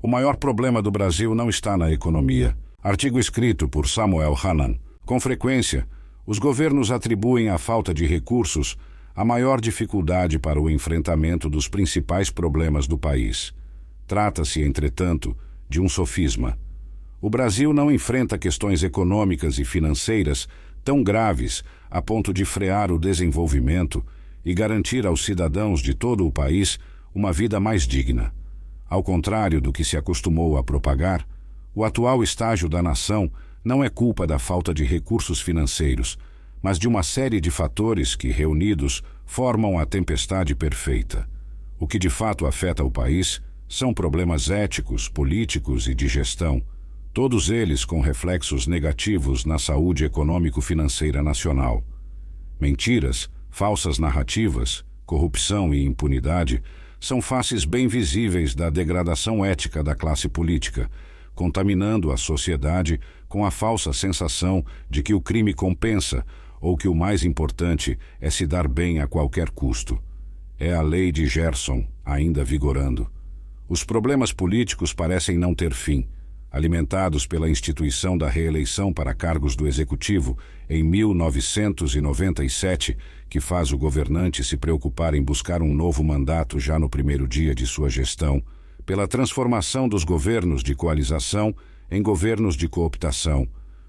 O maior problema do Brasil não está na economia. Artigo escrito por Samuel Hannan. Com frequência, os governos atribuem à falta de recursos a maior dificuldade para o enfrentamento dos principais problemas do país. Trata-se, entretanto, de um sofisma. O Brasil não enfrenta questões econômicas e financeiras tão graves a ponto de frear o desenvolvimento e garantir aos cidadãos de todo o país uma vida mais digna. Ao contrário do que se acostumou a propagar, o atual estágio da nação não é culpa da falta de recursos financeiros, mas de uma série de fatores que, reunidos, formam a tempestade perfeita. O que de fato afeta o país são problemas éticos, políticos e de gestão, todos eles com reflexos negativos na saúde econômico-financeira nacional. Mentiras, falsas narrativas, corrupção e impunidade são faces bem visíveis da degradação ética da classe política, contaminando a sociedade com a falsa sensação de que o crime compensa ou que o mais importante é se dar bem a qualquer custo. É a lei de Gerson ainda vigorando. Os problemas políticos parecem não ter fim, alimentados pela instituição da reeleição para cargos do Executivo em 1997, que faz o governante se preocupar em buscar um novo mandato já no primeiro dia de sua gestão, pela transformação dos governos de coalização em governos de cooptação,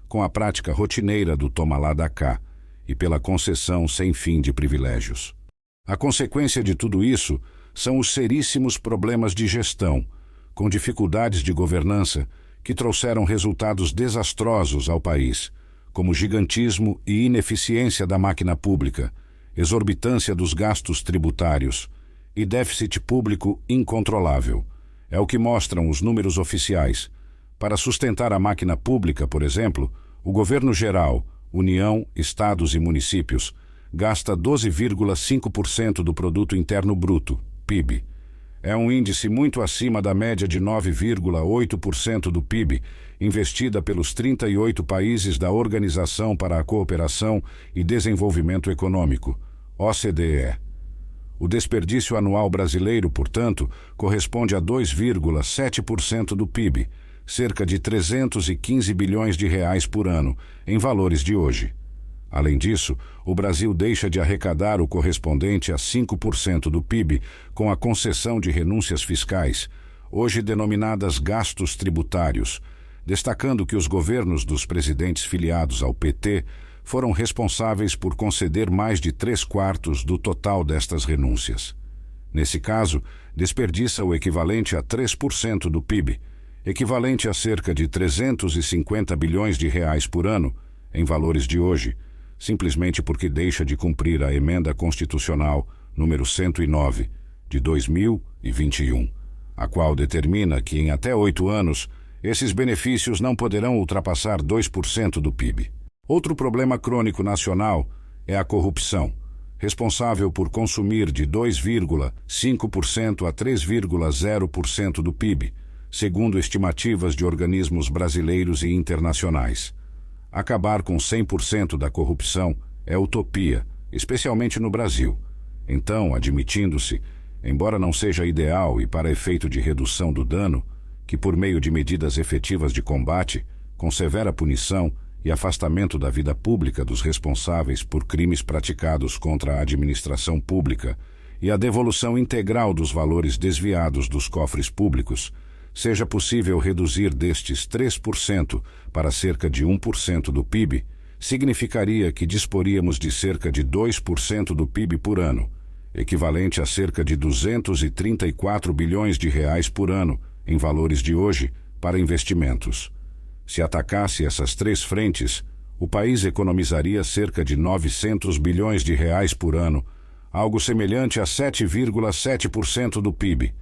com a prática rotineira do toma lá da cá, e pela concessão sem fim de privilégios. A consequência de tudo isso são os seríssimos problemas de gestão, com dificuldades de governança que trouxeram resultados desastrosos ao país, como gigantismo e ineficiência da máquina pública, exorbitância dos gastos tributários e déficit público incontrolável. É o que mostram os números oficiais. Para sustentar a máquina pública, por exemplo, o governo geral, União, estados e municípios, gasta 12,5% do produto interno bruto, PIB. É um índice muito acima da média de 9,8% do PIB, investida pelos 38 países da Organização para a Cooperação e Desenvolvimento Econômico, OCDE. O desperdício anual brasileiro, portanto, corresponde a 2,7% do PIB, cerca de 315 bilhões de reais por ano, em valores de hoje. Além disso, o Brasil deixa de arrecadar o correspondente a 5% do PIB com a concessão de renúncias fiscais, hoje denominadas gastos tributários, destacando que os governos dos presidentes filiados ao PT foram responsáveis por conceder mais de 3/4 do total destas renúncias. Nesse caso, desperdiça o equivalente a 3% do PIB, equivalente a cerca de 350 bilhões de reais por ano, em valores de hoje, simplesmente porque deixa de cumprir a Emenda Constitucional número 109, de 2021, a qual determina que em até 8 anos, esses benefícios não poderão ultrapassar 2% do PIB. Outro problema crônico nacional é a corrupção, responsável por consumir de 2,5% a 3,0% do PIB, segundo estimativas de organismos brasileiros e internacionais. Acabar com 100% da corrupção é utopia, especialmente no Brasil. Então, admitindo-se, embora não seja ideal e para efeito de redução do dano, que por meio de medidas efetivas de combate, com severa punição e afastamento da vida pública dos responsáveis por crimes praticados contra a administração pública e a devolução integral dos valores desviados dos cofres públicos, seja possível reduzir destes 3% para cerca de 1% do PIB, significaria que disporíamos de cerca de 2% do PIB por ano, equivalente a cerca de 234 bilhões de reais por ano, em valores de hoje, para investimentos. Se atacasse essas 3 frentes, o país economizaria cerca de 900 bilhões de reais por ano, algo semelhante a 7,7% do PIB,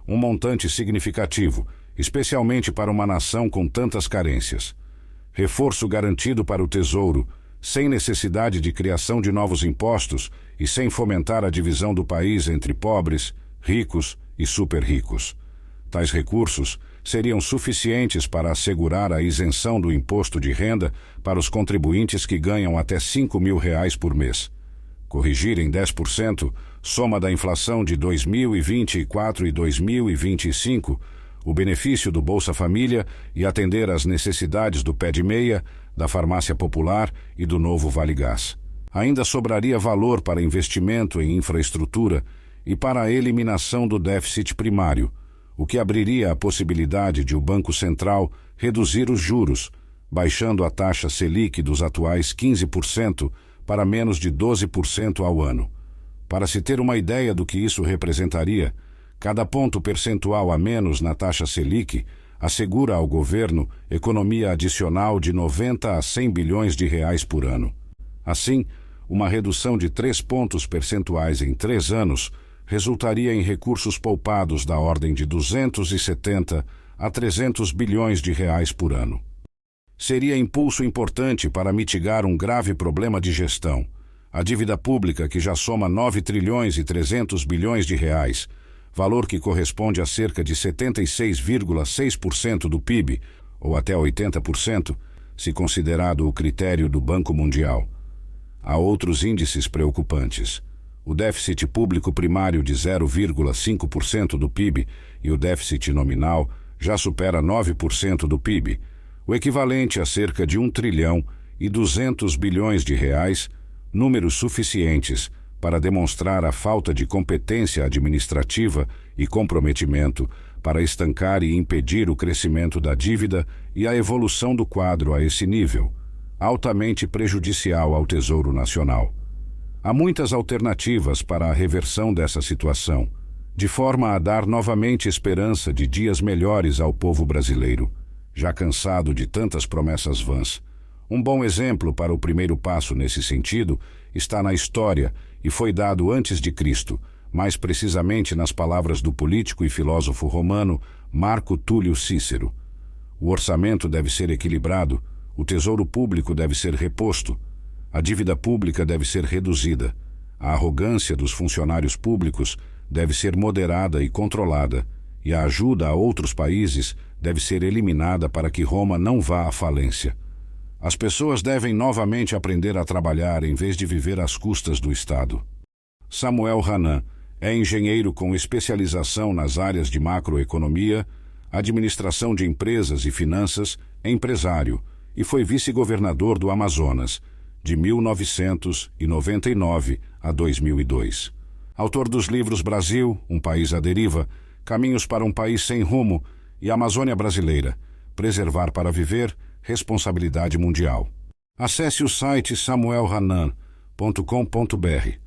um montante significativo, especialmente para uma nação com tantas carências. Reforço garantido para o Tesouro, sem necessidade de criação de novos impostos e sem fomentar a divisão do país entre pobres, ricos e super-ricos. Tais recursos seriam suficientes para assegurar a isenção do imposto de renda para os contribuintes que ganham até R$5.000 por mês. Corrigir em 10%, soma da inflação de 2024 e 2025, o benefício do Bolsa Família e atender às necessidades do pé de meia, da farmácia popular e do novo Vale Gás. Ainda sobraria valor para investimento em infraestrutura e para a eliminação do déficit primário, o que abriria a possibilidade de o Banco Central reduzir os juros, baixando a taxa Selic dos atuais 15% para menos de 12% ao ano. Para se ter uma ideia do que isso representaria, cada ponto percentual a menos na taxa Selic assegura ao governo economia adicional de 90 a 100 bilhões de reais por ano. Assim, uma redução de 3 pontos percentuais em 3 anos resultaria em recursos poupados da ordem de 270 a 300 bilhões de reais por ano. Seria impulso importante para mitigar um grave problema de gestão, a dívida pública que já soma 9 trilhões e 300 bilhões de reais, valor que corresponde a cerca de 76,6% do PIB, ou até 80%, se considerado o critério do Banco Mundial. Há outros índices preocupantes. O déficit público primário de 0,5% do PIB e o déficit nominal já supera 9% do PIB, o equivalente a cerca de 1 trilhão e 200 bilhões de reais, números suficientes para demonstrar a falta de competência administrativa e comprometimento para estancar e impedir o crescimento da dívida e a evolução do quadro a esse nível, altamente prejudicial ao Tesouro Nacional. Há muitas alternativas para a reversão dessa situação, de forma a dar novamente esperança de dias melhores ao povo brasileiro, já cansado de tantas promessas vãs. Um bom exemplo para o primeiro passo nesse sentido está na história e foi dado antes de Cristo, mais precisamente nas palavras do político e filósofo romano Marco Túlio Cícero. O orçamento deve ser equilibrado, o tesouro público deve ser reposto, a dívida pública deve ser reduzida, a arrogância dos funcionários públicos deve ser moderada e controlada, e a ajuda a outros países deve ser eliminada para que Roma não vá à falência. As pessoas devem novamente aprender a trabalhar em vez de viver às custas do Estado. Samuel Hanan é engenheiro com especialização nas áreas de macroeconomia, administração de empresas e finanças, empresário, e foi vice-governador do Amazonas, de 1999 a 2002. Autor dos livros Brasil, um país à deriva, Caminhos para um país sem rumo e Amazônia brasileira, Preservar para viver, Responsabilidade mundial. Acesse o site samuelhanan.com.br.